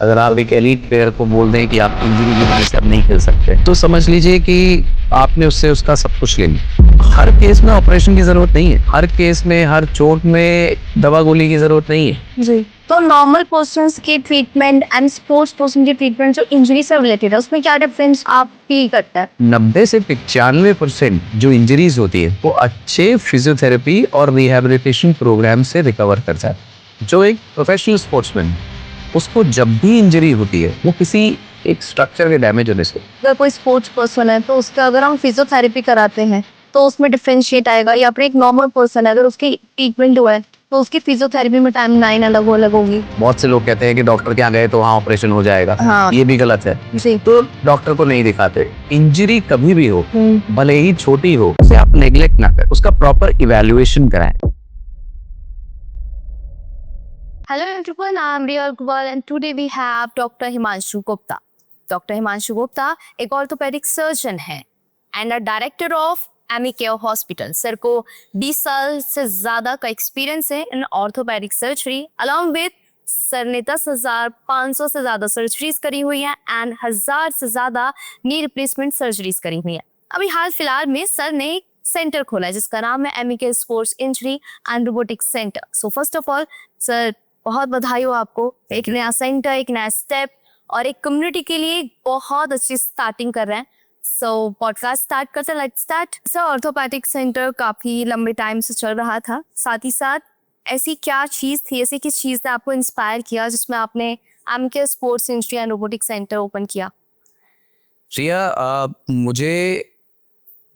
अगर आप एक एलीट प्लेयर को बोल दें कि आप इंजरी की वजह से अब नहीं खेल सकते, तो समझ लीजिए कि आपने उससे उसका सब कुछ ले लिया। हर केस में ऑपरेशन की जरूरत नहीं है, हर केस में, हर चोट में दवा गोली की जरूरत नहीं है। जी। तो नॉर्मल पर्सन्स की ट्रीटमेंट एंड स्पोर्ट्स पर्सन की ट्रीटमेंट जो इंजरी से रिलेटेड है, उसमें क्या डिफरेंस आप फील करता है? 90 से 95% जो इंजरीज होती है वो अच्छे फिजियोथेरेपी और रिहैबिलिटेशन प्रोग्राम से रिकवर कर जाता है। जो एक प्रोफेशनल स्पोर्ट्समैन, उसको जब भी इंजरी होती है वो किसी एक स्ट्रक्चर के डैमेज होने से। अगर कोई स्पोर्ट्स पर्सन है तो उसका अगर हम फिजियोथेरेपी कराते हैं तो उसमें डिफरेंशिएट आएगा, या फिर एक नॉर्मल पर्सन है अगर उसकी ट्रीटमेंट हुआ है तो उसकी फिजियोथेरेपी में टाइम लाइन अलग होगी। बहुत से लोग कहते हैं कि डॉक्टर के यहाँ गए तो वहाँ ऑपरेशन हो जाएगा। हाँ। ये भी गलत है। जी। तो डॉक्टर को नहीं दिखाते। इंजरी कभी भी हो, हम्म। भले ही छोटी हो, उसे आप नेग्लेक्ट ना करें, उसका प्रॉपर इवैल्यूएशन कराएं। Hello everyone, I am Riya Agarwal and today we have Dr. Himanshu Gupta. Dr. Himanshu Gupta एक ऑर्थोपेडिक सर्जन है एंड अ डायरेक्टर ऑफ एमी केयर हॉस्पिटल। सर को 20 साल से ज्यादा का एक्सपीरियंस है in orthopaedic surgery. Along with sir ने 10,500 से ज्यादा सर्जरीज करी हुई है एंड 1000 से ज्यादा नी रिप्लेसमेंट सर्जरीज करी हुई है। अभी हाल फिलहाल में सर ने एक सेंटर खोला है जिसका नाम है Ami care sports injury and robotics centre. So first of all sir, बहुत बधाई हो आपको, एक नया सेंटर, एक नया स्टेप और एक कम्युनिटी के लिए बहुत अच्छी स्टार्टिंग कर रहे हैं। सो पॉडकास्ट स्टार्ट करते हैं, let's start. Sir, orthopaedic centre काफी लंबे टाइम से चल रहा था, साथ ही साथ ऐसी क्या चीज थी, ऐसी किस चीज ने आपको इंस्पायर किया जिसमें आपने MK sports injury and robotic centre open किया? रिया, मुझे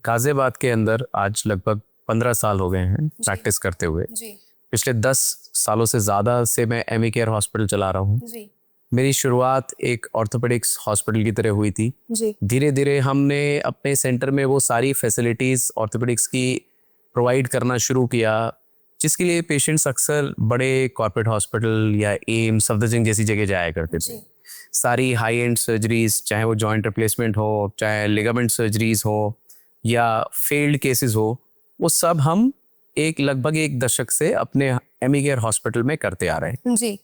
गाजियाबाद के अंदर आज लगभग 15 साल हो गए हैं प्रैक्टिस करते हुए। जी। पिछले 10 सालों से ज़्यादा से मैं एमी केयर हॉस्पिटल चला रहा हूँ। जी। मेरी शुरुआत एक ऑर्थोपेडिक्स हॉस्पिटल की तरह हुई थी। जी। धीरे धीरे हमने अपने सेंटर में वो सारी फैसिलिटीज़ ऑर्थोपेडिक्स की प्रोवाइड करना शुरू किया, जिसके लिए पेशेंट्स अक्सर बड़े कॉर्पोरेट हॉस्पिटल या एम्स, सफदरजंग जैसी जगह जाया करते थे। सारी हाई एंड सर्जरीज, चाहे वो जॉइंट रिप्लेसमेंट हो, चाहे लिगामेंट सर्जरीज हो या फेल्ड केसेस हो, वो सब हम लगभग एक दशक से अपने एमी केयर हॉस्पिटल में करते आ रहे हैं। जी।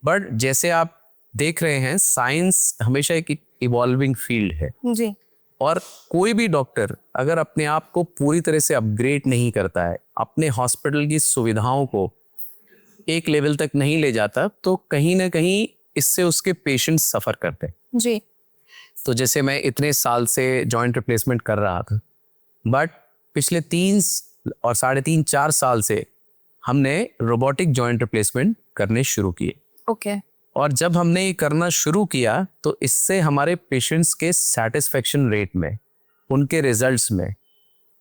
बट जैसे आप देख रहे हैं, साइंस हमेशा एक इवॉल्विंग फील्ड है। जी। और कोई भी डॉक्टर अगर अपने आप को पूरी तरह से अपग्रेड नहीं करता है, अपने हॉस्पिटल की सुविधाओं को एक लेवल तक नहीं ले जाता, तो कहीं ना कहीं इससे उसके पेशेंट्स सफ़र करते हैं। जी। तो जैसे मैं इतने साल से जॉइंट रिप्लेसमेंट कर रहा था, बट पिछले 3 और 3.5-4 साल से हमने रोबोटिक जॉइंट रिप्लेसमेंट करने शुरू किए। ओके। और जब हमने ये करना शुरू किया तो इससे हमारे पेशेंट्स के सेटिस्फेक्शन रेट में, उनके रिजल्ट्स में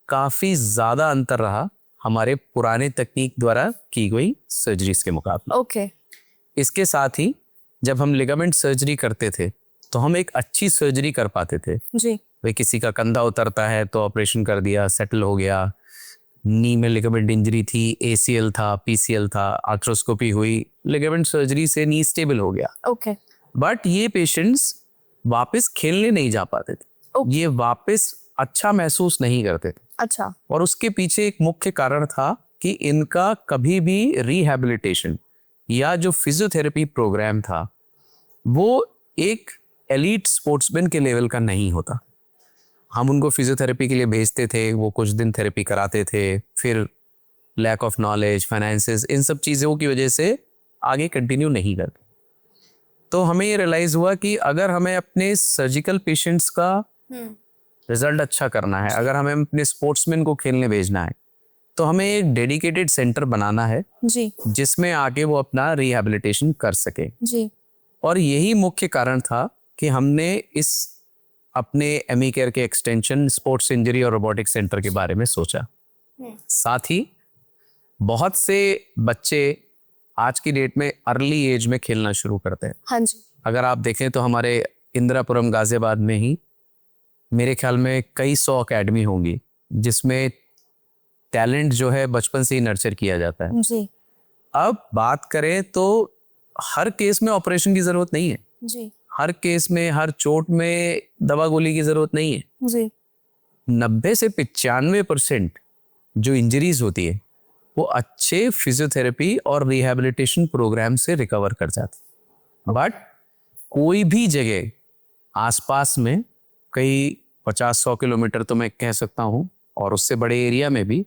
काफ़ी ज़्यादा अंतर रहा हमारे पुराने तकनीक द्वारा की गई सर्जरीज के मुकाबले। ओके। इसके साथ ही जब हम लिगामेंट सर्जरी करते थे तो हम एक अच्छी सर्जरी कर पाते थे। जी। भाई किसी का कंधा उतरता है तो ऑपरेशन कर दिया, सेटल हो गया। नी में लिगामेंट इंजरी थी, एसीएल था, पीसीएल था, आर्थ्रोस्कोपी हुई, लिगामेंट सर्जरी से नी स्टेबल हो गया। ओके। बट ये पेशेंट्स वापस खेलने नहीं जा पाते थे। ये वापस अच्छा महसूस नहीं करते थे। अच्छा। और उसके पीछे एक मुख्य कारण था कि इनका कभी भी रिहैबिलिटेशन या जो फिजियोथेरेपी प्रोग्राम था वो एक एलीट स्पोर्ट्समैन के लेवल का नहीं होता। हम उनको फिजियोथेरेपी के लिए भेजते थे, वो कुछ दिन थेरेपी कराते थे, फिर लैक ऑफ नॉलेज, फाइनेंसेस, इन सब चीज़ों की वजह से आगे कंटिन्यू नहीं करते। तो हमें ये रियलाइज़ हुआ कि अगर हमें अपने सर्जिकल पेशेंट्स का रिजल्ट अच्छा करना है, अगर हमें अपने स्पोर्ट्समैन को खेलने भेजना है, तो हमें एक डेडिकेटेड सेंटर बनाना है जी। जिसमें आके वो अपना रिहैबिलिटेशन कर सके। जी। और यही मुख्य कारण था कि हमने इस अपने एमी केयर के एक्सटेंशन स्पोर्ट्स इंजरी और रोबोटिक सेंटर के बारे में सोचा। साथ ही बहुत से बच्चे आज की डेट में अर्ली एज में खेलना शुरू करते हैं। हाँ जी। अगर आप देखें तो हमारे इंदिरापुरम गाजियाबाद में ही मेरे ख्याल में कई 100 अकेडमी होंगी जिसमें टैलेंट जो है बचपन से ही नर्चर किया जाता है। जी। अब बात करें तो हर केस में ऑपरेशन की जरूरत नहीं है। जी। हर केस में, हर चोट में दवा गोली की जरूरत नहीं है। जी। 90 से 95% जो इंजरीज होती है वो अच्छे फिजियोथेरेपी और रिहैबिलिटेशन प्रोग्राम से रिकवर कर जाती है। बट कोई भी जगह आसपास में कई 50-100 किलोमीटर तो मैं कह सकता हूँ, और उससे बड़े एरिया में भी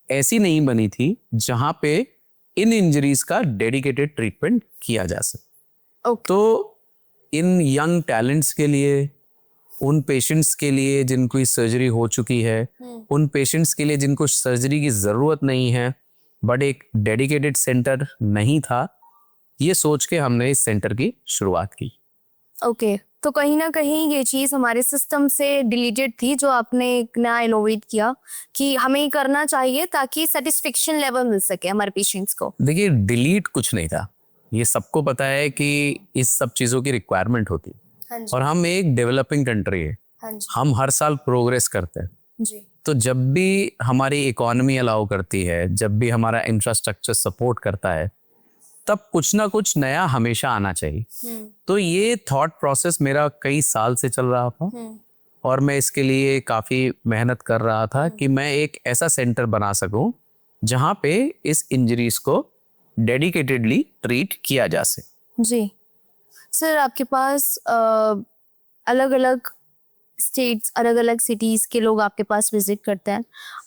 ऐसी नहीं बनी थी जहां पे इन इंजरीज का डेडिकेटेड ट्रीटमेंट किया जा सके। ओके तो इन यंग टैलेंट्स के लिए, उन पेशेंट्स के लिए जिनको सर्जरी हो चुकी है, उन पेशेंट्स के लिए जिनको सर्जरी की ज़रूरत नहीं है बट एक डेडिकेटेड सेंटर नहीं था, ये सोच के हमने इस सेंटर की शुरुआत की। ओके तो कहीं ना कहीं ये चीज़ हमारे सिस्टम से डिलीटेड थी, जो आपने एक नया इनोवेट किया कि हमें ये करना चाहिए ताकि सेटिस्फेक्शन लेवल मिल सके हमारे पेशेंट्स को। देखिए, डिलीट कुछ नहीं था, ये सबको पता है कि इस सब चीज़ों की रिक्वायरमेंट होती है, हाँ जी, और हम एक डेवलपिंग कंट्री है, हाँ जी, हम हर साल प्रोग्रेस करते हैं। जी, तो जब भी हमारी इकोनॉमी अलाउ करती है, जब भी हमारा इंफ्रास्ट्रक्चर सपोर्ट करता है, तब कुछ ना कुछ नया हमेशा आना चाहिए। तो ये थॉट प्रोसेस मेरा कई साल से चल रहा था, और मैं इसके लिए काफ़ी मेहनत कर रहा था कि मैं एक ऐसा सेंटर बना सकूं जहां पे इस इंजरीज को डेडिकेटेडली ट्रीट किया जा सके। जी। सर आपके पास अलग अलग स्टेट्स, अलग अलग सिटीज़ के लोग आपके पास विजिट करते हैं,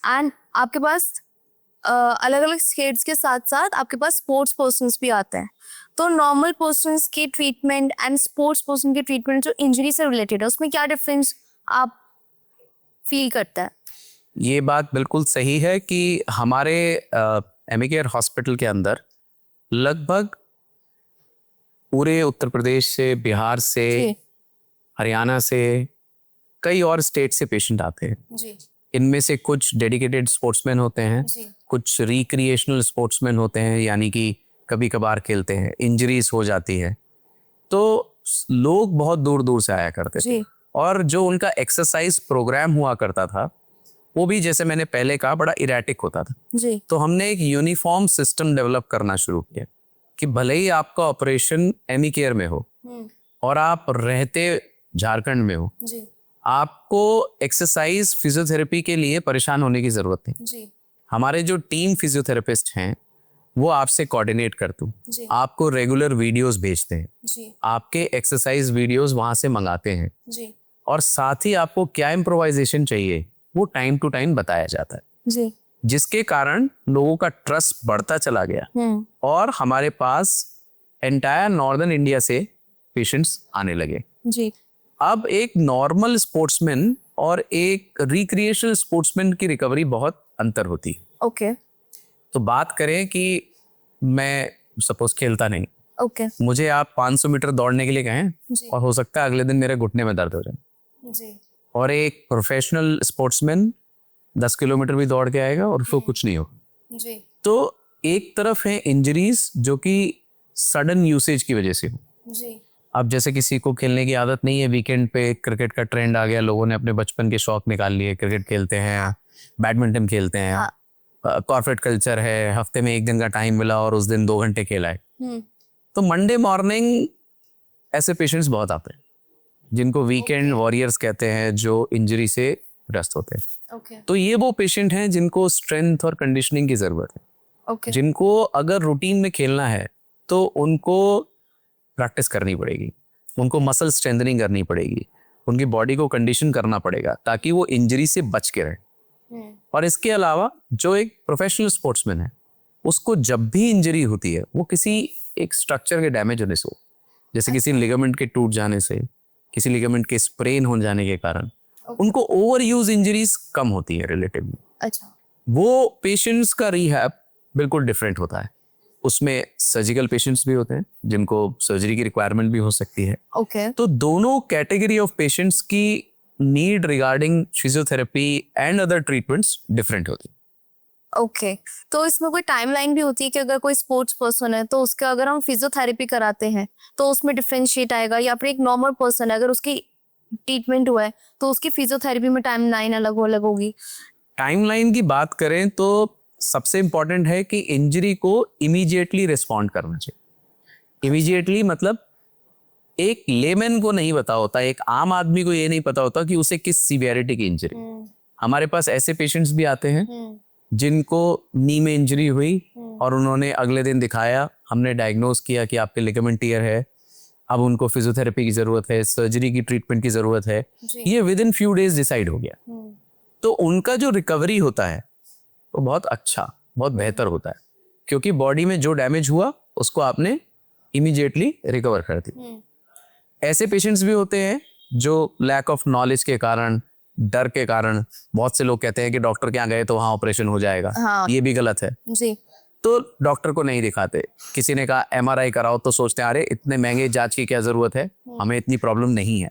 एंड आपके पास अलग अलग स्टेट्स के साथ साथ आपके पास स्पोर्ट्स पर्सन्स भी आते हैं। तो नॉर्मल पर्सन्स की ट्रीटमेंट एंड स्पोर्ट्स पर्सन की ट्रीटमेंट जो इंजरी से रिलेटेड है, उसमें क्या डिफरेंस आप फील करते हैं? ये बात बिल्कुल सही है कि हमारे एमिकेयर हॉस्पिटल के अंदर लगभग पूरे उत्तर प्रदेश से, बिहार से, जी, हरियाणा से, कई और स्टेट से पेशेंट आते हैं। जी, इनमें से कुछ डेडिकेटेड स्पोर्ट्समैन होते हैं, जी, कुछ रिक्रिएशनल स्पोर्ट्समैन होते हैं, यानी कि कभी कभार खेलते हैं, इंजरीज हो जाती है, तो लोग बहुत दूर दूर से आया करते थे। जी, और जो उनका एक्सरसाइज प्रोग्राम हुआ करता था, वो भी जैसे मैंने पहले कहा बड़ा इरेटिक होता था। जी, तो हमने एक यूनिफॉर्म सिस्टम डेवलप करना शुरू किया कि भले ही आपका ऑपरेशन एमी केयर में हो और आप रहते झारखंड में हो, जी, आपको एक्सरसाइज फिजियोथेरेपी के लिए परेशान होने की जरूरत नहीं। जी, हमारे जो टीम फिजियोथेरेपिस्ट हैं वो आपसे कोऑर्डिनेट करते हैं, जी, आपको रेगुलर वीडियोस भेजते हैं, जी, आपके एक्सरसाइज वीडियोस वहां से मंगाते हैं, जी, और साथ ही आपको क्या इम्प्रोवाइजेशन चाहिए वो टाइम टू टाइम बताया जाता है, जी, जिसके कारण लोगों का ट्रस्ट बढ़ता चला गया और हमारे पास एंटायर नॉर्दर्न इंडिया से पेशेंट्स आने लगे। जी, अब एक नॉर्मल स्पोर्ट्समैन और एक रिक्रिएशनल स्पोर्ट्समैन की रिकवरी बहुत अंतर होती है। ओके, तो बात करें कि मैं सपोज खेलता नहीं, ओके, मुझे आप 500 मीटर दौड़ने के लिए कहें जी, और हो सकता है अगले दिन मेरे घुटने में दर्द हो जाए, जी, और एक प्रोफेशनल स्पोर्ट्समैन 10 किलोमीटर भी दौड़ के आएगा और उसको कुछ नहीं होगा। जी, तो एक तरफ है इंजरीज जो कि सडन यूसेज की वजह से हो। जी, अब जैसे किसी को खेलने की आदत नहीं है, वीकेंड पे क्रिकेट का ट्रेंड आ गया, लोगों ने अपने बचपन के शौक निकाल लिए, क्रिकेट खेलते हैं, बैडमिंटन खेलते हैं, हाँ, कॉर्पोरेट कल्चर है, हफ्ते में एक दिन का टाइम मिला और उस दिन 2 घंटे खेला है। तो मंडे मॉर्निंग ऐसे पेशेंट्स बहुत आते हैं जिनको वीकेंड वॉरियर्स कहते हैं, जो इंजरी से ग्रस्त होते हैं। ओके, तो ये वो पेशेंट हैं जिनको स्ट्रेंथ और कंडीशनिंग की जरूरत है, ओके, जिनको अगर रूटीन में खेलना है तो उनको प्रैक्टिस करनी पड़ेगी, उनको मसल स्ट्रेंथनिंग करनी पड़ेगी, उनकी बॉडी को कंडीशन करना पड़ेगा ताकि वो इंजरी से बच के रहे। और इसके अलावा जो एक प्रोफेशनल स्पोर्ट्समैन है, उसको जब भी इंजरी होती है वो किसी एक स्ट्रक्चर के डैमेज होने से हो, जैसे किसी लिगामेंट के टूट जाने से, किसी लिगामेंट के स्प्रेन हो जाने के कारण, उनको ओवर यूज इंजरीज कम होती है रिलेटिवली। अच्छा, वो पेशेंट्स का रिहैब बिल्कुल डिफरेंट होता है, उसमें सर्जिकल पेशेंट्स भी होते हैं जिनको सर्जरी की रिक्वायरमेंट भी हो सकती है। ओके, तो दोनों कैटेगरी ऑफ पेशेंट्स की need regarding physiotherapy and other treatments different होती है। ओके। तो इसमें कोई टाइमलाइन भी होती है कि अगर कोई स्पोर्ट्स पर्सन है तो उसका अगर हम फिजियोथेरेपी कराते हैं तो उसमें डिफरेंशिएट आएगा, या फिर एक नॉर्मल पर्सन है अगर उसकी ट्रीटमेंट हुआ है तो उसकी फिजियोथेरेपी में टाइमलाइन अलग होगी? टाइमलाइन की बात करें तो सबसे इंपॉर्टेंट है कि इंजरी को इमीडिएटली रिस्पॉन्ड करना चाहिए। इमीडिएटली मतलब एक लेमैन को नहीं पता होता, एक आम आदमी को ये नहीं पता होता कि उसे किस सीवियरिटी की इंजरी। हमारे पास ऐसे पेशेंट्स भी आते हैं जिनको नी में इंजरी हुई और उन्होंने अगले दिन दिखाया, हमने डायग्नोज किया कि आपके लिगामेंट टियर है, अब उनको फिजियोथेरेपी की जरूरत है, सर्जरी की ट्रीटमेंट की जरूरत है, ये with in few days decide हो गया। तो उनका जो रिकवरी होता है वो बहुत अच्छा, बहुत बेहतर होता है, क्योंकि बॉडी में जो डैमेज हुआ उसको आपने इमीडिएटली रिकवर कर दिया। ऐसे पेशेंट्स भी होते हैं जो लैक ऑफ नॉलेज के कारण, डर के कारण, बहुत से लोग कहते हैं कि डॉक्टर के यहाँ गए तो वहां ऑपरेशन हो जाएगा। हाँ। ये भी गलत है। जी। तो डॉक्टर को नहीं दिखाते। किसी ने कहा MRI कराओ तो सोचते हैं अरे इतने महंगे जांच की क्या जरूरत है, हमें इतनी प्रॉब्लम नहीं है।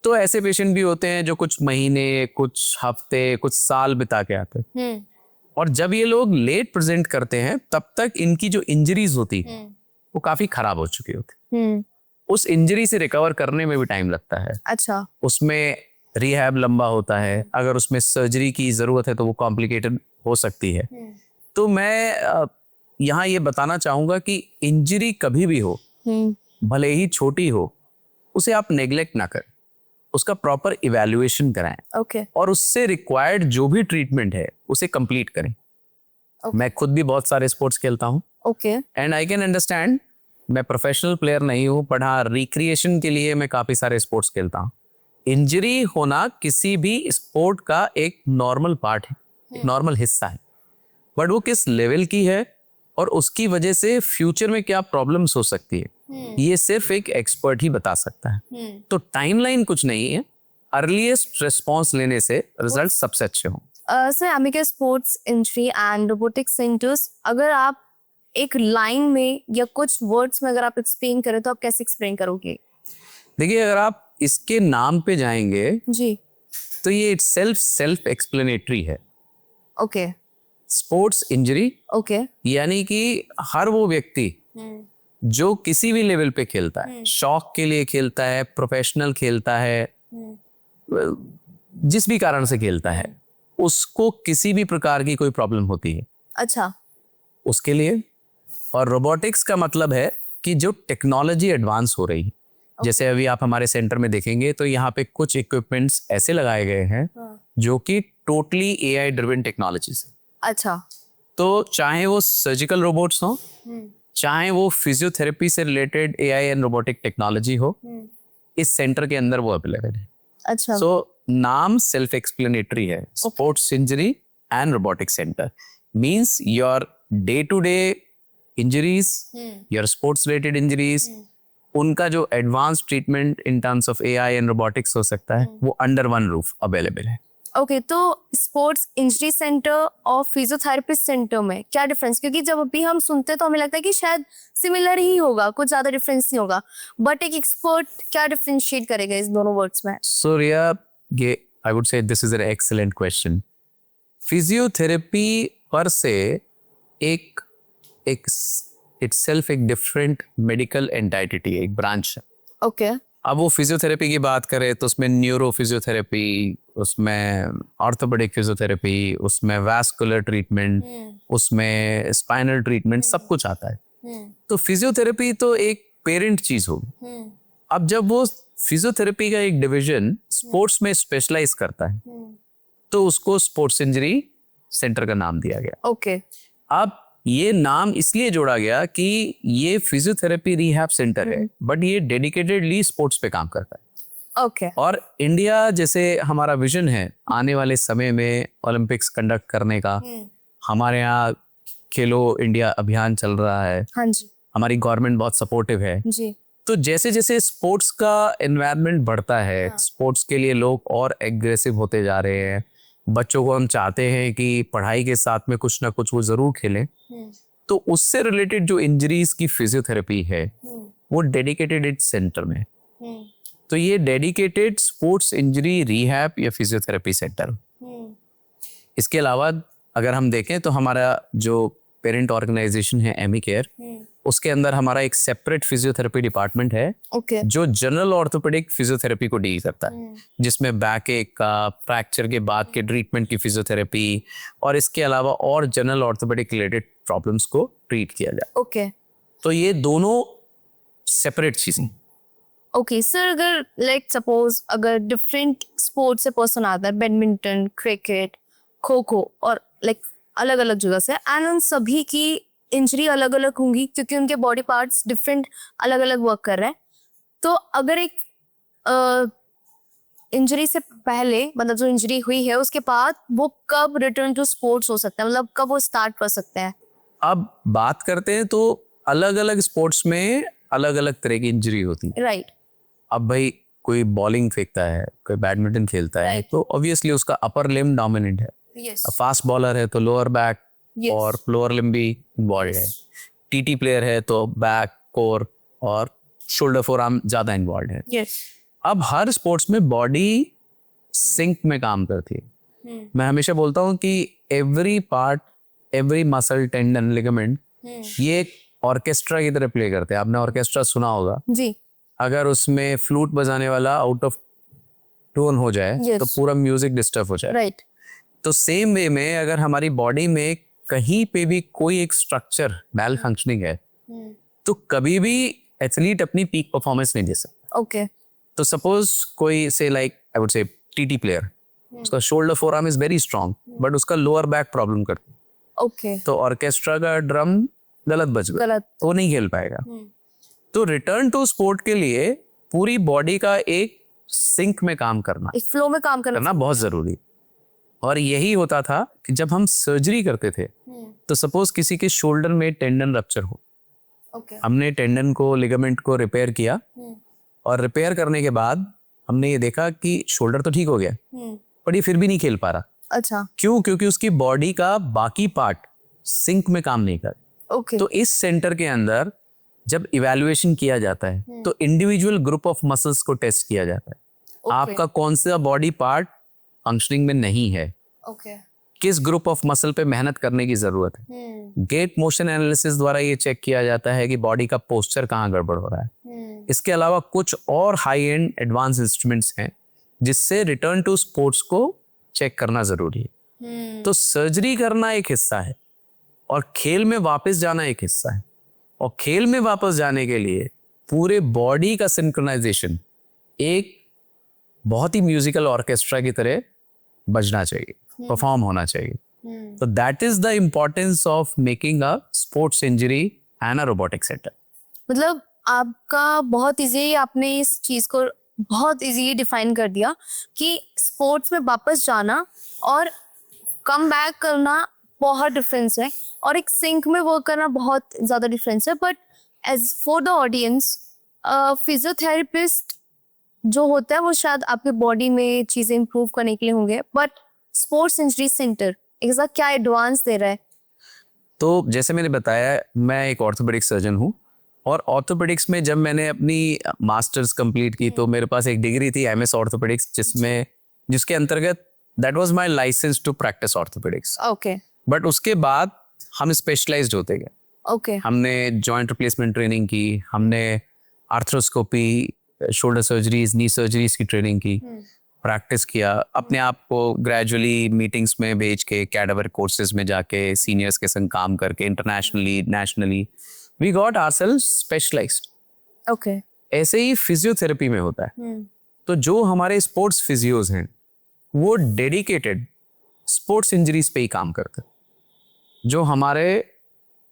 तो ऐसे पेशेंट भी होते हैं जो कुछ महीने, कुछ हफ्ते, कुछ साल बिता के आते हैं, और जब ये लोग लेट प्रेजेंट करते हैं तब तक इनकी जो इंजरीज होती है वो काफी खराब हो चुकी होती है। उस इंजरी से रिकवर करने में भी टाइम लगता है। अच्छा। उसमें रिहैब लंबा होता है, अगर उसमें सर्जरी की जरूरत है तो वो कॉम्प्लिकेटेड हो सकती है। तो मैं यहाँ ये बताना चाहूंगा कि इंजरी कभी भी हो, भले ही छोटी हो, उसे आप नेग्लेक्ट ना करें, उसका प्रॉपर इवैल्यूएशन कराएं। ओके। और उससे रिक्वायर्ड जो भी ट्रीटमेंट है उसे कंप्लीट करें। मैं खुद भी बहुत सारे स्पोर्ट्स खेलता हूँ, okay. And I can understand. मैं प्रोफेशनल प्लेयर नहीं हूँ, बट हाँ, रिक्रिएशन के लिए मैं काफी सारे स्पोर्ट्स खेलता हूँ। इंजरी होना किसी भी स्पोर्ट का एक नॉर्मल पार्ट है, एक नॉर्मल हिस्सा है, बट वो किस लेवल की है और उसकी वजह से फ्यूचर में क्या प्रॉब्लम्स हो सकती है, ये सिर्फ एक एक्सपर्ट ही बता सकता है। तो टाइमलाइन कुछ नहीं है, अर्लीस्ट रिस्पॉन्स लेने से रिजल्ट सबसे अच्छे हों। Sir, amicus sports injury and robotic centres, अगर आप एक लाइन में या कुछ वर्ड्स में अगर आप एक्सप्लेन करें तो आप कैसे एक्सप्लेन करोगे? देखिए, अगर आप इसके नाम पे जाएंगे जी। तो ये सेल्फ एक्सप्लेनेटरी है। ओके। Sports injury okay. यानी कि हर वो व्यक्ति जो किसी भी लेवल पे खेलता है, शौक के लिए खेलता है, प्रोफेशनल खेलता है, जिस भी कारण से खेलता है, उसको किसी भी प्रकार की कोई प्रॉब्लम होती है, अच्छा। उसके लिए। और रोबोटिक्स का मतलब है कि जो टेक्नोलॉजी एडवांस हो रही है, जैसे अभी आप हमारे सेंटर में देखेंगे तो यहाँ पे कुछ इक्विपमेंट्स ऐसे लगाए गए हैं जो कि टोटली AI ड्रिवन टेक्नोलॉजीज है। अच्छा। तो चाहे वो सर्जिकल रोबोट्स हो, चाहे वो फिजियोथेरेपी से related AI and robotic technology हो, इस सेंटर के अंदर वो अवेलेबल है। अच्छा। सो नाम सेल्फ एक्सप्लेनेटरी है, sports injury and robotic centre means your day to day injuries, your sports related injuries, उनका जो advance treatment in terms of AI and robotics हो सकता है, वो अंडर वन रूफ अवेलेबल है। ओके, तो स्पोर्ट्स इंजरी सेंटर और physiotherapist centre में क्या डिफरेंस? क्योंकि जब अभी हम सुनते हैं तो हमें लगता है कि शायद सिमिलर ही होगा, कुछ ज्यादा डिफरेंस नहीं होगा, बट एक एक्सपर्ट क्या डिफरेंशिएट करेगा इस दोनों वर्ड्स में? सो रिया, ये आई वुड से this is an excellent question. Physiotherapy पर से एक इटसेल्फ एक डिफरेंट मेडिकल एंटाइटी, एक ब्रांच है। ओके। अब वो फिजियोथेरेपी की बात करें तो उसमें न्यूरो फिजियोथेरेपी, उसमें ऑर्थोपेडिक फिजियोथेरेपी, उसमें वैस्कुलर ट्रीटमेंट, उसमें स्पाइनल ट्रीटमेंट, सब कुछ आता है। तो फिजियोथेरेपी तो एक पेरेंट चीज होगी। अब जब वो फिजियोथेरेपी का एक डिवीजन स्पोर्ट्स में स्पेशलाइज करता है तो उसको स्पोर्ट्स इंजरी सेंटर का नाम दिया गया। ओके। अब ये नाम इसलिए जोड़ा गया कि ये फिजियोथेरेपी रिहैब सेंटर है, बट ये डेडिकेटेडली स्पोर्ट्स पे काम करता है। ओके। और इंडिया, जैसे हमारा विजन है आने वाले समय में ओलंपिक्स कंडक्ट करने का, हमारे यहाँ खेलो इंडिया अभियान चल रहा है, हाँ जी। हमारी गवर्नमेंट बहुत सपोर्टिव है जी। तो जैसे जैसे स्पोर्ट्स का एनवायरनमेंट बढ़ता है, स्पोर्ट्स के लिए लोग और एग्रेसिव होते जा रहे हैं, बच्चों को हम चाहते हैं कि पढ़ाई के साथ में कुछ ना कुछ वो जरूर खेलें, तो उससे रिलेटेड जो इंजरीज की फिजियोथेरेपी है वो डेडिकेटेड इट सेंटर में। तो ये डेडिकेटेड स्पोर्ट्स इंजरी रिहैब या फिजियोथेरेपी सेंटर। इसके अलावा अगर हम देखें तो हमारा जो पेरेंट ऑर्गेनाइजेशन है एमिकेयर, उसके अंदर हमारा एक सेपरेट फिजियोथेरेपी डिपार्टमेंट है ओके। जो जनरल ऑर्थोपेडिक फिजियोथेरेपी को डील करता है, जिसमें बैक एक का, फ्रैक्चर के बाद के ट्रीटमेंट की फिजियोथेरेपी और इसके अलावा और जनरल ऑर्थोपेडिक रिलेटेड प्रॉब्लम्स को ट्रीट किया जाए। ओके। तो ये दोनों सेपरेट चीजें। ओके सर, अगर लाइक सपोज अगर डिफरेंट स्पोर्ट्स से पर्सन आता है, बैडमिंटन, क्रिकेट, खो खो और लाइक अलग अलग जगह से, एंड उन सभी की इंजरी अलग अलग होंगी क्योंकि उनके बॉडी पार्ट्स डिफरेंट अलग अलग वर्क कर रहे हैं, तो अगर एक इंजरी से पहले, मतलब जो इंजरी हुई है उसके बाद, वो कब रिटर्न टू स्पोर्ट्स हो सकता है, मतलब कब वो स्टार्ट कर सकते हैं? अब बात करते हैं तो अलग अलग स्पोर्ट्स में अलग अलग तरह की इंजरी होती है। राइट। अब भाई कोई बॉलिंग फेंकता है, कोई बैडमिंटन खेलता है, Right. तो ऑब्वियसली उसका अपर लिम्ब डोमिनेंट है। यस। फास्ट बॉलर है तो लोअर बैक Yes. और लोअर लिम्ब भी इन्वॉल्व है। टीटी प्लेयर है तो बैक, कोर और शोल्डर, फोर आर्म ज्यादा इन्वॉल्व है। यस। अब हर स्पोर्ट्स में बॉडी सिंक में काम करती है। मैं हमेशा बोलता हूँ कि every part, every muscle, tendon, ligament, ये एक ऑर्केस्ट्रा की तरह प्ले करते हैं। आपने ऑर्केस्ट्रा सुना होगा। जी। अगर उसमें फ्लूट बजाने वाला आउट ऑफ टोन हो जाए Yes. तो पूरा म्यूजिक डिस्टर्ब हो जाए। राइट। तो सेम वे में अगर हमारी बॉडी में कहीं पे भी कोई एक स्ट्रक्चर मैल फंक्शनिंग है तो कभी भी एथलीट अपनी पीक परफॉर्मेंस नहीं दे सकता। ओके। तो सपोज कोई से like I would say TT player, उसका shoulder forearm is very strong but उसका लोअर बैक प्रॉब्लम करती है, ओके। तो ऑर्केस्ट्रा का ड्रम गलत बज गया, गलत। वो नहीं खेल पाएगा। तो रिटर्न टू स्पोर्ट के लिए पूरी बॉडी का एक सिंक में काम करना एक फ्लो में काम करना। बहुत जरूरी। और यही होता था कि जब हम सर्जरी करते थे तो सपोज किसी के शोल्डर में टेंडन रप्चर हो, ओके। हमने टेंडन को, लिगामेंट को रिपेयर किया और रिपेयर करने के बाद हमने ये देखा कि शोल्डर तो ठीक हो गया पर ये फिर भी नहीं खेल पा रहा। अच्छा। क्यों? क्योंकि उसकी बॉडी का बाकी पार्ट सिंक में काम नहीं कर। ओके। तो इस सेंटर के अंदर जब इवैल्यूएशन किया जाता है तो इंडिविजुअल ग्रुप ऑफ मसल्स को टेस्ट किया जाता है। आपका कौन सा बॉडी पार्ट फंक्शनिंग में नहीं है, ओके। किस ग्रुप ऑफ मसल पे मेहनत करने की जरूरत है। गेट मोशन एनालिसिस द्वारा ये चेक किया जाता है कि बॉडी का पोस्चर कहाँ गड़बड़ हो रहा है। इसके अलावा कुछ और हाई एंड एडवांस इंस्ट्रूमेंट्स हैं जिससे रिटर्न टू स्पोर्ट्स को चेक करना जरूरी है। तो सर्जरी करना एक हिस्सा है और खेल में वापस जाना एक हिस्सा है। और खेल में वापस जाने के लिए पूरे बॉडी का सिंक्रोनाइजेशन एक बहुत ही म्यूजिकल ऑर्केस्ट्रा की तरह बजना चाहिए, परफॉर्म होना चाहिए। तो that is the importance of making a sports injury and a robotic setup. मतलब आपका बहुत इजी, आपने इस चीज को बहुत इजी डिफाइन कर दिया कि स्पोर्ट्स में वापस जाना और कम बैक करना बहुत डिफरेंस है, और एक सिंक में वर्क करना बहुत ज्यादा डिफरेंस है। But as for the audience, physiotherapist जो होता है वो शायद आपके बॉडी में चीजें इंप्रूव करने के लिए होंगे, बट स्पोर्ट्स इंजरी सेंटर ऐसा क्या एडवांस दे रहा है? तो जैसे मैंने बताया, मैं एक ऑर्थोपेडिक सर्जन हूँ और ऑर्थोपेडिक्स में जब मैंने अपनी मास्टर्स कंप्लीट की तो मेरे पास एक डिग्री थी एमएस ऑर्थोपेडिक्स, जिसके अंतर्गत that was my licence to practise orthopaedics. Okay. But उसके बाद हम स्पेशलाइज्ड होते गए। ओके। हमने जॉइंट रिप्लेसमेंट ट्रेनिंग की, हमने आर्थ्रोस्कोपी, शोल्डर सर्जरीज, नी सर्जरीज की ट्रेनिंग की, प्रैक्टिस किया, अपने आप को ग्रेजुअली मीटिंग्स में भेज के, कैडावर कोर्सेज में जाके सीनियर्स के संग काम करके, internationally, nationally we got ourselves specialised. Okay. ऐसे ही फिजियोथेरेपी में होता है। तो जो हमारे स्पोर्ट्स फिजियोज हैं वो डेडिकेटेड स्पोर्ट्स इंजरीज पे ही काम करते हैं। जो हमारे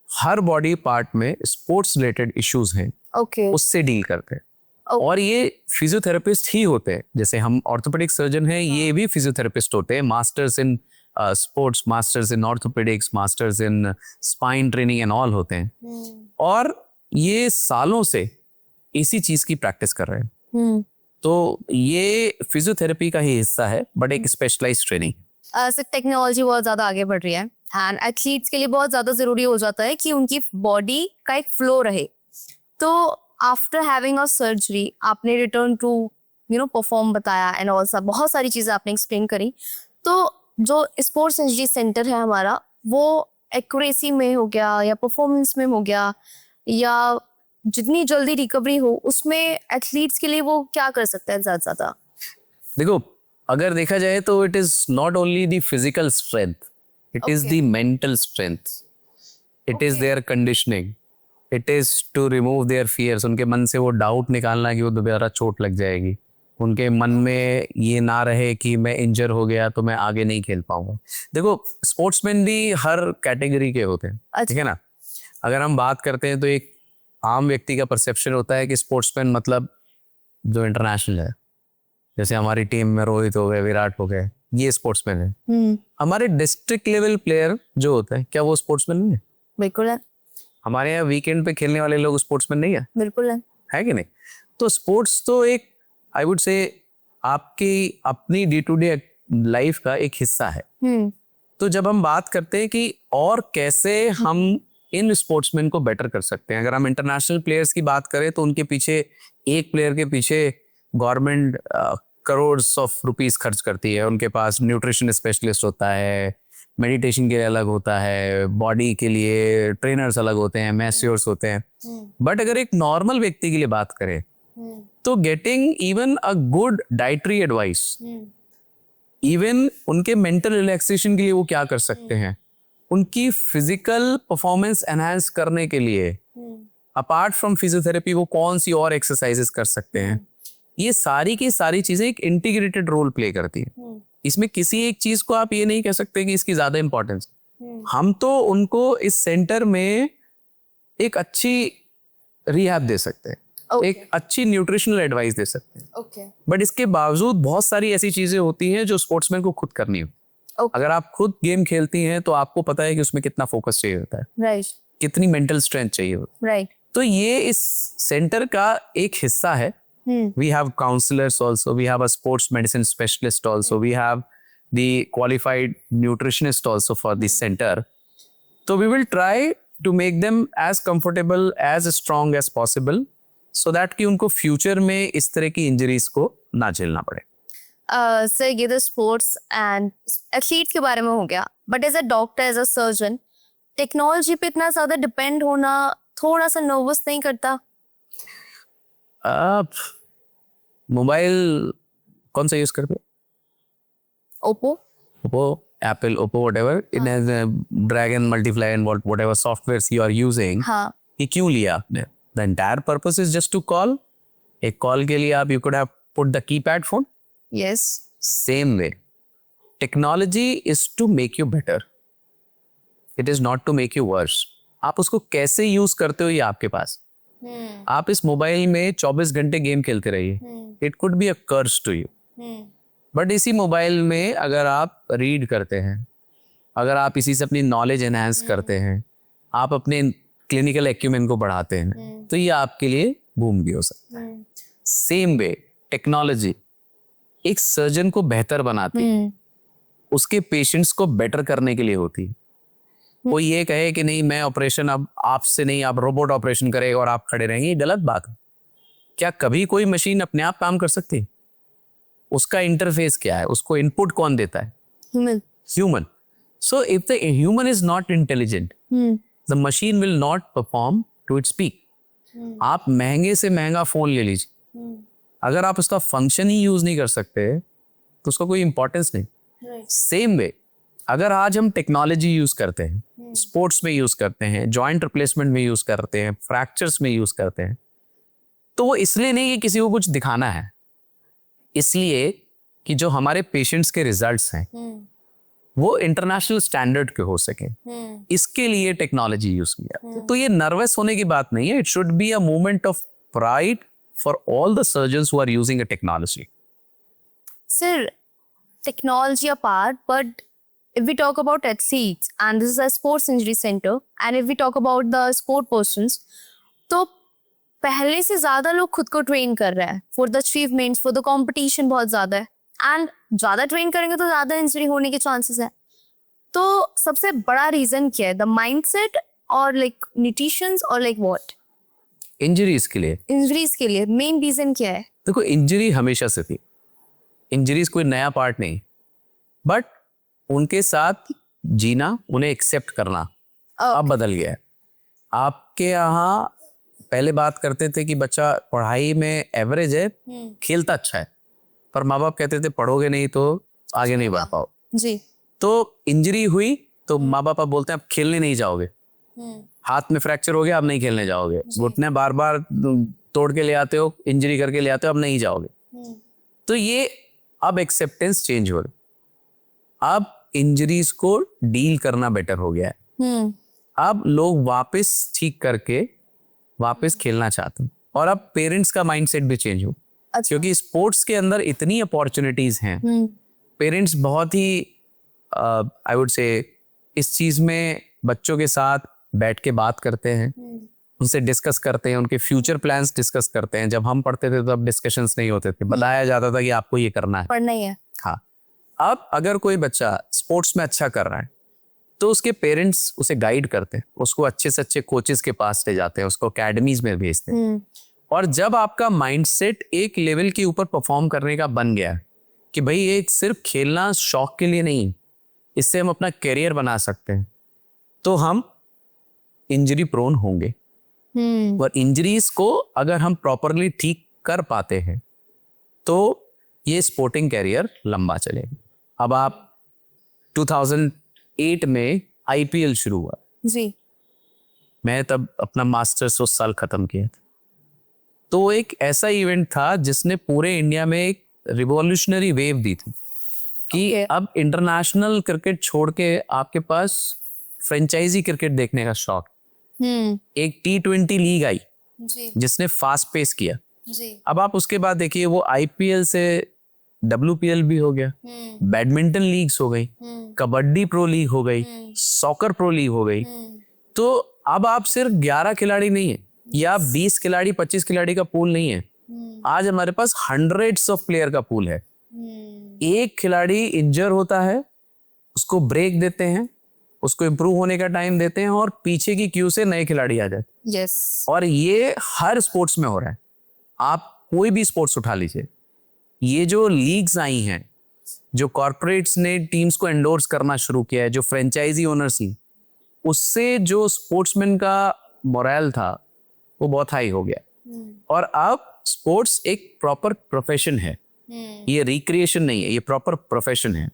हर बॉडी पार्ट में स्पोर्ट्स रिलेटेड इश्यूज हैं ओके। उससे डील करते हैं। और ये फिजियोथेरेपिस्ट ही होते हैं। जैसे हम ऑर्थोपेडिक सर्जन हैं, ये भी फिजियोथेरेपिस्ट होते हैं। Masters in sports, masters in orthopaedics, masters in spine training and all होते हैं। और ये सालों से इसी चीज की प्रैक्टिस कर रहे हैं। तो ये फिजियोथेरेपी का ही हिस्सा है, बट एक स्पेशलाइज्ड ट्रेनिंग। टेक्नोलॉजी बहुत ज्यादा आगे बढ़ रही है एंड एथलीट्स के लिए बहुत ज्यादा जरूरी हो जाता है कि उनकी बॉडी का एक फ्लो रहे। तो आफ्टर हैविंग अ सर्जरी आपने रिटर्न टू परफॉर्म बताया एंड ऑल्सो बहुत सारी चीजें आपने एक्सप्लेन करी। तो जो स्पोर्ट्स इंजरी सेंटर है हमारा, वो एक्यूरेसी में हो गया या परफॉर्मेंस में हो गया या जितनी जल्दी रिकवरी हो उसमें एथलीट्स के लिए वो क्या कर सकता है ज्यादा ज्यादा? देखो, अगर देखा जाए तो it is not only the physical strength, it is the mental strength, it is their conditioning, it is to remove their fears. उनके मन से वो डाउट निकालना कि वो दोबारा चोट लग जाएगी, उनके मन में ये ना रहे कि मैं इंजर हो गया तो मैं आगे नहीं खेल पाऊंगा। देखो, स्पोर्ट्समैन भी हर कैटेगरी के होते हैं, ठीक है ना। अगर हम बात करते हैं तो एक आम व्यक्ति का परसेप्शन होता है कि स्पोर्ट्समैन मतलब जो इंटरनेशनल है, जैसे हमारी टीम में रोहित हो गए, विराट हो गए, ये स्पोर्ट्समैन है। हमारे डिस्ट्रिक्ट लेवल प्लेयर जो होते हैं, क्या वो स्पोर्ट्समैन नहीं है? बिल्कुल है, हमारे यहाँ वीकेंड पे खेलने वाले लोग स्पोर्ट्समैन नहीं है? बिल्कुल है कि नहीं? तो स्पोर्ट्स तो एक, आई वुड से, आपकी अपनी डे टू डे लाइफ का एक हिस्सा है। तो जब हम बात करते हैं कि और कैसे हम इन स्पोर्ट्समैन को बेटर कर सकते हैं, अगर हम इंटरनेशनल प्लेयर्स की बात करें तो उनके पीछे, एक प्लेयर के पीछे गवर्नमेंट करोड़ ऑफ रुपीस खर्च करती है। उनके पास न्यूट्रिशन स्पेशलिस्ट होता है, मेडिटेशन के लिए अलग होता है, बॉडी के लिए ट्रेनर्स अलग होते हैं, मैस्योर्स होते हैं। बट अगर एक नॉर्मल व्यक्ति के लिए बात करें तो getting even a good dietary advice, even उनके मेंटल रिलैक्सेशन के लिए वो क्या कर सकते हैं, उनकी फिजिकल परफॉर्मेंस एनहांस करने के लिए अपार्ट फ्रॉम फिजियोथेरेपी वो कौन सी और एक्सरसाइजेस कर सकते हैं, ये सारी की सारी चीजें एक इंटीग्रेटेड रोल प्ले करती है। इसमें किसी एक चीज को आप ये नहीं कह सकते कि इसकी ज्यादा इंपॉर्टेंस। हम तो उनको इस सेंटर में एक अच्छी रिहैब दे सकते हैं, एक अच्छी न्यूट्रिशनल एडवाइस दे सकते हैं। बट इसके बावजूद बहुत सारी ऐसी चीजें होती हैं जो स्पोर्ट्समैन को खुद करनी हो। अगर आप खुद गेम खेलती हैं तो आपको पता है कि उसमें कितना फोकस चाहिए होता है, कितनी मेंटल स्ट्रेंथ चाहिए होती है। तो ये इस सेंटर का एक हिस्सा है। We have counselors also, we have a sports medicine specialist also, we have the qualified nutritionist also for this center. So we will try to make them as comfortable, as strong as possible, so that कि उनको future में इस तरह की injuries को ना झेलना पड़े। सर ये तो स्पोर्ट्स एंड एथलीट के बारे में हो गया, but as a doctor, as a surgeon, technology पे इतना ज्यादा डिपेंड होना थोड़ा सा नर्वस नहीं करता? मोबाइल कौन सा यूज करते हो? Oppo, Apple, Oppo, whatever, it has dragon, multiply and whatever softwares you are using. हाँ, ये क्यों लिया आपने? The entire purpose is just to call. एक कॉल के लिए आप, you could have put the keypad phone. Yes, same way technology is to make you better, it is not to make you worse. आप उसको कैसे use करते हो ये आपके पास। आप इस मोबाइल में 24 घंटे गेम खेलते रहिए, it could be a curse to you. But इसी मोबाइल में अगर आप रीड करते हैं, अगर आप इसी से अपनी नॉलेज एनहांस करते हैं, आप अपने क्लिनिकल एक्यूमेंट को बढ़ाते हैं, तो ये आपके लिए बूम भी हो सकता है। सेम वे टेक्नोलॉजी एक सर्जन को बेहतर बनाती है, उसके पेशेंट्स को बेटर करने के लिए होती है। कोई ये कहे कि नहीं मैं ऑपरेशन अब आपसे नहीं, आप रोबोट ऑपरेशन करेगा और आप खड़े रहेंगे, ये गलत बात है। क्या कभी कोई मशीन अपने आप काम कर सकती है? उसका इंटरफेस क्या है, उसको इनपुट कौन देता है? Human. So if the human is not intelligent, the machine will not perform to its peak. आप महंगे से महंगा फोन ले लीजिए, अगर आप उसका फंक्शन ही यूज नहीं कर सकते तो उसका कोई इंपॉर्टेंस नहीं। सेम वे अगर आज हम टेक्नोलॉजी यूज करते हैं, स्पोर्ट्स में यूज करते हैं, जॉइंट रिप्लेसमेंट में यूज करते हैं, फ्रैक्चर्स में यूज करते हैं, तो वो इसलिए नहीं कि किसी को कुछ दिखाना है, इसलिए कि जो हमारे पेशेंट्स के रिजल्ट्स हैं वो इंटरनेशनल स्टैंडर्ड के हो सके, इसके लिए टेक्नोलॉजी यूज किया। तो ये नर्वस होने की बात नहीं है, it should be a moment of pride for all the surgeons who are using a technology. Sir, technology apart, but if we talk about athletes, and this is a sports injury center, and if we talk about the sport persons, तो पहले से ज्यादा लोग खुद को train कर रहे हैं for the achievements, for the competition बहुत ज्यादा है, एंड ज्यादा ट्रेन करेंगे तो ज्यादा इंजरी होने के चांसेस है। तो सबसे बड़ा रीजन क्या है? द माइंडसेट और लाइक न्यूट्रिशंस और लाइक व्हाट? इंजरीज के लिए, इंजरीज के लिए मेन रीजन क्या है? देखो इंजरी हमेशा से थी, इंजरीज कोई नया पार्ट नहीं, बट उनके साथ जीना, उन्हें एक्सेप्ट करना अब बदल गया है। आपके यहाँ पहले बात करते थे कि बच्चा पढ़ाई में एवरेज है, खेलता अच्छा है, पर माँ बाप कहते थे पढ़ोगे नहीं तो आगे नहीं बढ़ पाओ जी। तो इंजरी हुई तो माँ बाप बोलते हैं अब खेलने नहीं जाओगे, हाथ में फ्रैक्चर हो गया अब नहीं खेलने जाओगे, घुटने बार बार तोड़ के ले आते हो, इंजरी करके ले आते हो, अब नहीं जाओगे। तो ये अब एक्सेप्टेंस चेंज हो रही, अब इंजरीज को डील करना बेटर हो गया है। अब लोग वापस ठीक करके वापस खेलना चाहते हैं, और अब पेरेंट्स का माइंडसेट भी चेंज हो। अच्छा। क्योंकि स्पोर्ट्स के अंदर इतनी अपॉर्चुनिटीज हैं, पेरेंट्स बहुत ही आई वुड से इस चीज में बच्चों के साथ बैठ के बात करते हैं, उनसे डिस्कस करते हैं, उनके फ्यूचर प्लान्स डिस्कस करते हैं। जब हम पढ़ते थे तो अब डिस्कशंस नहीं होते थे, बताया जाता था कि आपको ये करना है, पढ़ना ही है। हाँ। अब अगर कोई बच्चा स्पोर्ट्स में अच्छा कर रहा है तो उसके पेरेंट्स उसे गाइड करते हैं, उसको अच्छे से अच्छे कोचेस के पास ले जाते हैं, उसको अकेडमीज में भेजते हैं। और जब आपका माइंडसेट एक लेवल के ऊपर परफॉर्म करने का बन गया कि भाई ये सिर्फ खेलना शौक के लिए नहीं, इससे हम अपना करियर बना सकते हैं, तो हम इंजरी प्रोन होंगे। और इंजरीज को अगर हम प्रॉपरली ठीक कर पाते हैं तो ये स्पोर्टिंग कैरियर लंबा चलेगा। अब आप 2008 में आईपीएल शुरू हुआ जी। मैं तब अपना मास्टर्स उस साल खत्म किया था। तो एक ऐसा इवेंट था जिसने पूरे इंडिया में एक रिवॉल्यूशनरी वेव दी थी कि अब इंटरनेशनल क्रिकेट छोड़ के आपके पास फ्रेंचाइजी क्रिकेट देखने का शौक। एक T20 लीग आई जी। जिसने फास्ट पेस किया। जी। अब आप उसके बाद देखिए वो आईपीएल से WPL भी हो गया, बैडमिंटन लीग्स हो गई, कबड्डी प्रो लीग हो गई, सॉकर प्रो लीग हो गई। तो अब आप सिर्फ 11 खिलाड़ी नहीं है या 20 खिलाड़ी 25 खिलाड़ी का पूल नहीं है, आज हमारे पास हंड्रेड्स ऑफ प्लेयर का पूल है। एक खिलाड़ी इंजर होता है, उसको ब्रेक देते हैं, उसको इम्प्रूव होने का टाइम देते हैं और पीछे की क्यू से नए खिलाड़ी आ जाते हैं। और ये हर स्पोर्ट्स में हो रहा है। आप कोई भी स्पोर्ट्स उठा लीजिए, ये जो लीग्स आई हैं, जो कॉर्पोरेट्स ने टीम्स को एंडोर्स करना शुरू किया है, जो फ्रेंचाइजी ओनर्स ही, उससे जो स्पोर्ट्समैन का मोरल था वो बहुत हाई हो गया। और अब स्पोर्ट्स एक प्रॉपर प्रोफेशन है, ये रिक्रिएशन नहीं है, ये प्रॉपर प्रोफेशन है।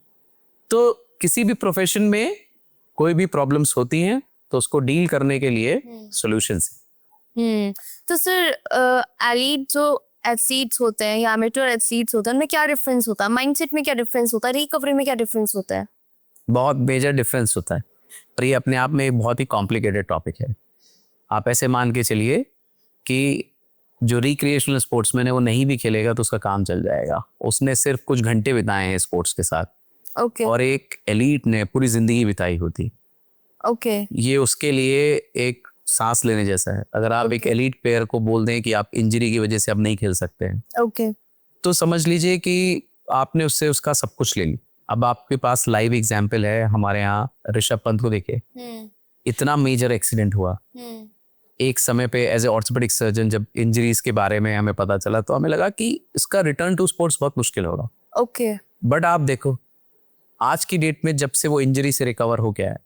तो किसी भी प्रोफेशन में कोई भी प्रॉब्लम्स होती हैं तो उसको डील करने के लिए सॉल्यूशंस हैं। तो सर एलीट जो एथलीट्स होते हैं या अमेच्योर एथलीट्स होते हैं, उनमें क्या डिफरेंस होता है? माइंडसेट में क्या डिफरेंस होता है? रिकवरी में क्या डिफरेंस होता है? बहुत मेजर डिफरेंस होता है, पर ये अपने आप में एक बहुत ही कॉम्प्लिकेटेड टॉपिक है। आप ऐसे मान के चलिए कि जो रिक्रिएशनल स्पोर्ट्समैन है वो नहीं भी खेलेगा तो उसका काम चल जाएगा, उसने सिर्फ कुछ घंटे बिताए हैं स्पोर्ट्स के साथ। और एक एलीट ने पूरी जिंदगी बिताई होती। ये उसके लिए एक सांस लेने जैसा है। अगर आप एक एलीट प्लेयर को बोल दें कि आप इंजरी की वजह से अब नहीं खेल सकते हैं, तो समझ लीजिए कि आपने उससे उसका सब कुछ ले ली। अब आपके पास लाइव एग्जाम्पल है, हमारे यहाँ ऋषभ पंत को देखिए, इतना मेजर एक्सीडेंट हुआ। एक समय पे एज ए ऑर्थोपेडिक सर्जन जब इंजरीज के बारे में हमें पता चला तो हमें लगा कि इसका रिटर्न टू स्पोर्ट्स बहुत मुश्किल होगा। बट आप देखो आज की डेट में जब से वो इंजरी से रिकवर हो गया है,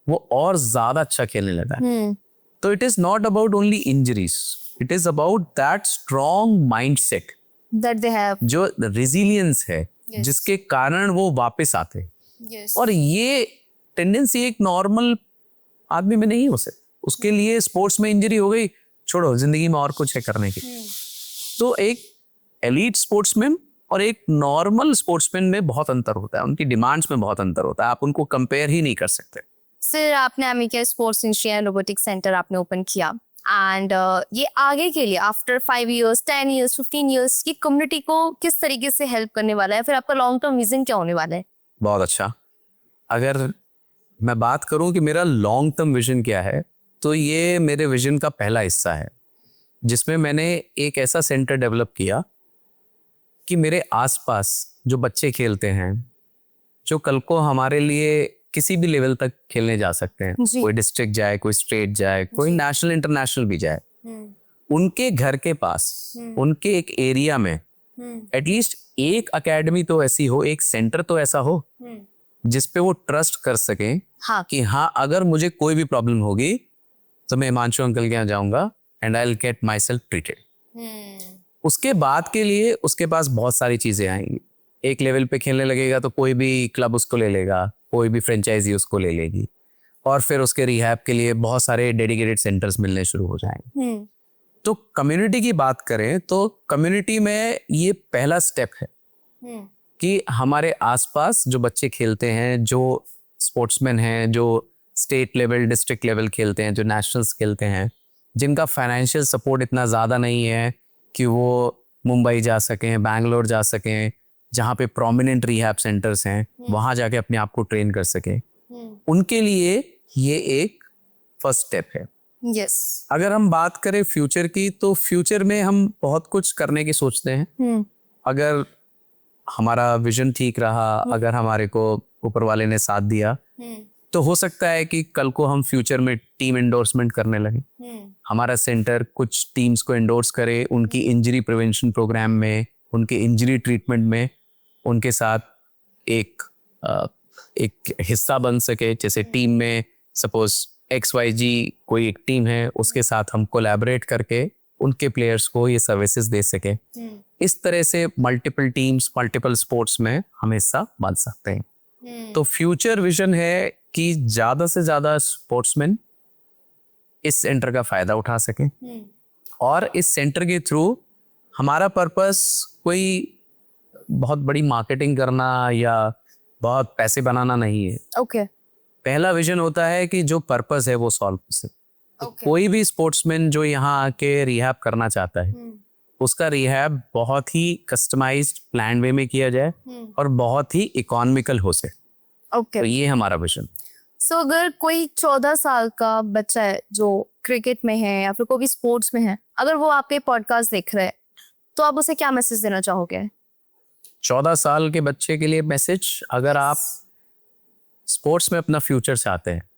वो और ज्यादा अच्छा खेलने लगा है। तो it is not about only injuries, it is about that strong mindset that they have, जो रेजिलियंस है, जिसके कारण वो वापस आते हैं। और ये टेंडेंसी एक नॉर्मल आदमी में नहीं हो सकती। उसके लिए स्पोर्ट्स में इंजरी हो गई, छोड़ो, जिंदगी में और कुछ है करने की। तो एक एलीट स्पोर्ट्समैन और एक नॉर्मल स्पोर्ट्समैन में बहुत अंतर होता है, उनकी डिमांड्स में बहुत अंतर होता है, आप उनको कंपेयर ही नहीं कर सकते। सर आपने America sports industry and robotics centre आपने ओपन किया एंड ये आगे के लिए आफ्टर 5 years 10 years 15 years की कम्युनिटी को किस तरीके से हेल्प करने वाला है? फिर आपका लॉन्ग टर्म विजन क्या होने वाला है? बहुत अच्छा। अगर मैं बात करूं कि मेरा लॉन्ग टर्म विजन क्या है, तो ये मेरे विजन का पहला हिस्सा है, जिसमें मैंने एक ऐसा सेंटर डेवलप किया कि मेरे आसपास जो बच्चे खेलते हैं, जो कल को हमारे लिए किसी भी लेवल तक खेलने जा सकते हैं, कोई डिस्ट्रिक्ट जाए, कोई स्टेट जाए, कोई नेशनल इंटरनेशनल भी जाए, उनके घर के पास, उनके एक एरिया में एटलीस्ट एक एकेडमी तो ऐसी हो, एक सेंटर तो ऐसा हो जिसपे वो ट्रस्ट कर सकें कि हाँ, अगर मुझे कोई भी प्रॉब्लम होगी तो मैं हिमांशु अंकल के यहाँ जाऊंगा and I will get my self treated. उसके बाद के लिए उसके पास बहुत सारी चीजें आएंगी। एक लेवल पे खेलने लगेगा तो कोई भी क्लब उसको ले लेगा, कोई भी फ्रेंचाइजी उसको ले लेगी, और फिर उसके रिहैब के लिए बहुत सारे डेडिकेटेड सेंटर्स मिलने शुरू हो जाएंगे। तो कम्युनिटी की बात करें तो कम्युनिटी में ये पहला स्टेप है कि हमारे आसपास जो बच्चे खेलते हैं, जो स्पोर्ट्समैन हैं, जो स्टेट लेवल डिस्ट्रिक्ट लेवल खेलते हैं, जो नेशनल्स खेलते हैं, जिनका फाइनेंशियल सपोर्ट इतना ज़्यादा नहीं है कि वो मुंबई जा सकें, बैंगलोर जा सकें, जहाँ पे प्रोमिनेंट रिहैब सेंटर्स हैं, वहाँ जाके अपने आप को ट्रेन कर सकें, उनके लिए ये एक फर्स्ट स्टेप है। यस। अगर हम बात करें फ्यूचर की, तो फ्यूचर में हम बहुत कुछ करने की सोचते हैं। अगर हमारा विजन ठीक रहा, अगर हमारे को ऊपर वाले ने साथ दिया, तो हो सकता है कि कल को हम फ्यूचर में टीम एंडोर्समेंट करने लगे। हमारा सेंटर कुछ टीम्स को एंडोर्स करे, उनकी इंजरी प्रिवेंशन प्रोग्राम में, उनके इंजरी ट्रीटमेंट में उनके साथ एक हिस्सा बन सके। जैसे टीम में सपोज XYG कोई एक टीम है, उसके साथ हम कोलैबोरेट करके उनके प्लेयर्स को ये सर्विसेज दे सके। इस तरह से मल्टीपल टीम्स, मल्टीपल स्पोर्ट्स में हम हिस्सा बन सकते हैं। तो फ्यूचर विजन है कि ज़्यादा से ज़्यादा स्पोर्ट्समैन इस सेंटर का फ़ायदा उठा सकें, और इस सेंटर के थ्रू हमारा पर्पस कोई बहुत बड़ी मार्केटिंग करना या बहुत पैसे बनाना नहीं है। ओके। पहला विजन होता है कि जो पर्पस है वो सॉल्व कर सके। तो कोई भी स्पोर्ट्समैन जो यहाँ आके रिहैब करना चाहता है, उसका रिहैब बहुत ही कस्टमाइज्ड प्लान वे में किया जाए और बहुत ही इकोनॉमिकल हो सके। ओके। तो ये हमारा विजन। सो अगर कोई 14 साल का बच्चा है जो क्रिकेट में है या फिर कोई भी स्पोर्ट्स में है, अगर वो आपके पॉडकास्ट देख रहा है, तो आप उसे क्या मैसेज देना चाहोगे? 14 साल के बच्चे के लिए मैसेज, अगर आप स्पोर्ट्स में अपना फ्यूचर चाहते हैं,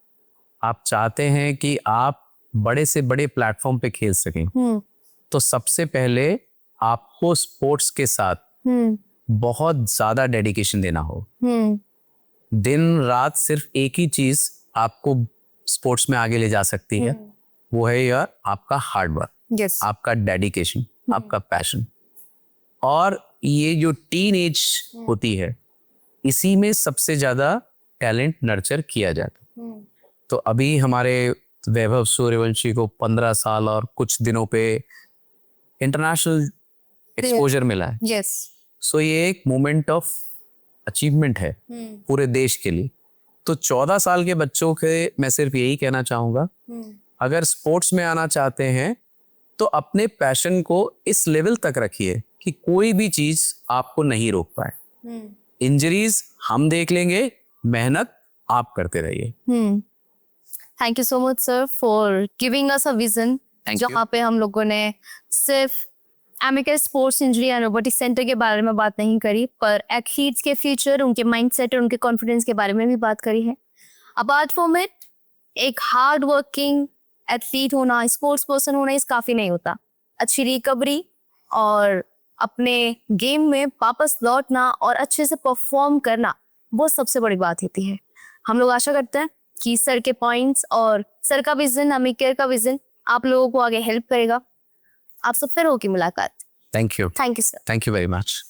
आप चाहते हैं कि आप बड़े से बड़े प्लेटफॉर्म पे खेल सकें, तो सबसे पहले आपको स्पोर्ट्स के साथ बहुत ज्यादा डेडिकेशन देना हो। दिन रात सिर्फ एक ही चीज आपको स्पोर्ट्स में आगे ले जा सकती है, वो है यार आपका हार्ड वर्क, यस। आपका डेडिकेशन, आपका पैशन। और ये जो टीन एज होती है, इसी में सबसे ज्यादा टैलेंट नर्चर किया जाता है। तो अभी हमारे वैभव सूर्यवंशी को 15 साल और कुछ दिनों पे इंटरनेशनल एक्सपोजर मिला है। यस। सो ये एक मोमेंट ऑफ अचीवमेंट है पूरे देश के लिए। तो 14 साल के बच्चों के मैं सिर्फ यही कहना चाहूंगा, अगर स्पोर्ट्स में आना चाहते हैं तो अपने पैशन को इस लेवल तक रखिए कि कोई भी चीज आपको नहीं रोक पाए। इंजरीज हम देख लेंगे, मेहनत आप करते रहिए। Thank you so much sir for giving us a vision, जहाँ पे हम लोगों ने सिर्फ amicus sports injury and robotic centre के बारे में बात नहीं करी, पर एथलीट्स के फ्यूचर, उनके माइंडसेट और उनके कॉन्फिडेंस के बारे में भी बात करी है। अपार्ट फ्रॉम इट, एक हार्ड वर्किंग एथलीट होना, स्पोर्ट्स पर्सन होना इस काफ़ी नहीं होता। अच्छी रिकवरी और अपने गेम में वापस लौटना और अच्छे से परफॉर्म करना, वो सबसे बड़ी बात होती है। हम लोग आशा करते हैं कि सर के पॉइंट्स और सर का विजन, अमिकेयर का विजन आप लोगों को आगे हेल्प करेगा। आप सब फिर होगी मुलाकात। Thank you. Thank you sir. Thank you very much.